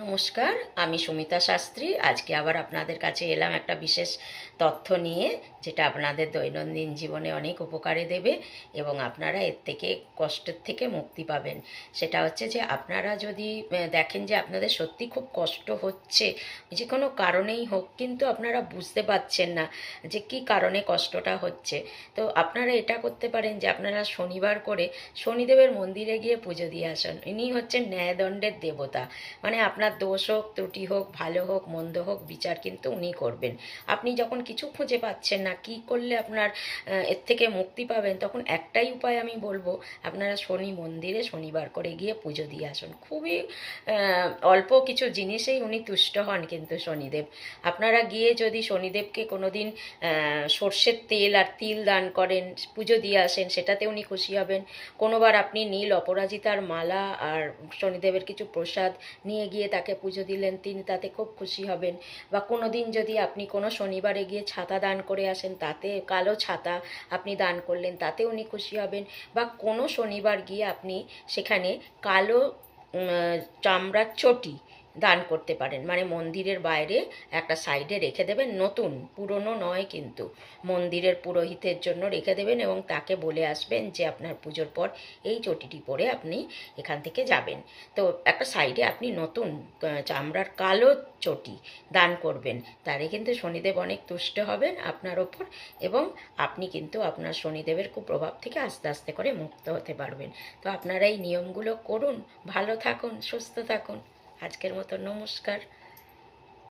নমস্কার, আমি সুমিতা শাস্ত্রী। আজকে আবার আপনাদের কাছে এলাম একটা বিশেষ তথ্য নিয়ে, যেটা আপনাদের দৈনন্দিন জীবনে অনেক উপকারে দেবে এবং আপনারা এর থেকে কষ্টের থেকে মুক্তি পাবেন। সেটা হচ্ছে যে আপনারা যদি দেখেন যে আপনাদের সত্যি খুব কষ্ট হচ্ছে, যে কোনো কারণেই হোক, কিন্তু আপনারা বুঝতে পারছেন না যে কী কারণে কষ্টটা হচ্ছে, তো আপনারা এটা করতে পারেন যে আপনারা শনিবার করে শনিদেবের মন্দিরে গিয়ে পুজো দিয়ে আসুন। ইনি হচ্ছেন ন্যায়দণ্ডের দেবতা। মানে আপনার দোষ হোক, ত্রুটি হোক, ভালো হোক, মন্দ হোক, বিচার কিন্তু উনি করবেন। আপনি যখন কিছু খুঁজে পাচ্ছেন না, কি করলে আপনার এর থেকে মুক্তি পাবেন, তখন একটাই উপায় আমি বলবো, আপনারা শনি মন্দিরে শনিবার করে গিয়ে পুজো দিয়ে আসুন। খুবই অল্প কিছু জিনিসেই উনি তুষ্ট হন কিন্তু শনিদেব। আপনারা গিয়ে যদি শনিদেবকে কোনো দিন সর্ষের তেল আর তিল দান করেন, পুজো দিয়ে আসেন, সেটাতে উনি খুশি হবেন। কোনোবার আপনি নীল অপরাজিতার মালা আর শনিদেবের কিছু প্রসাদ নিয়ে গিয়ে তাকে পুজো দিলেন, তিনি তাতে খুব খুশি হবেন। বা কোনো দিন যদি আপনি কোনো শনিবারে গিয়ে ছাতা দান করে আসেন, তাতে কালো ছাতা আপনি দান করলেন, তাতে উনি খুশি হবেন। বা কোনো শনিবার গিয়ে আপনি সেখানে কালো চামড়ার চটি দান করতে পারেন। মানে মন্দিরের বাইরে একটা সাইডে রেখে দেবেন, নতুন, পুরনো নয় কিন্তু, মন্দিরের পুরোহিতের জন্য রেখে দেবেন এবং তাকে বলে আসবেন যে আপনার পুজোর পর এই চটিটি পরে আপনি এখান থেকে যাবেন। তো একটা সাইডে আপনি নতুন চামড়ার কালো চটি দান করবেন, তারে কিন্তু শনিদেব অনেক তুষ্ট হবেন আপনার ওপর, এবং আপনি কিন্তু আপনার শনিদেবের কুপ্রভাব থেকে আস্তে আস্তে করে মুক্ত হতে পারবেন। তো আপনারা এই নিয়মগুলো করুন, ভালো থাকুন, সুস্থ থাকুন। আজকের মতো নমস্কার।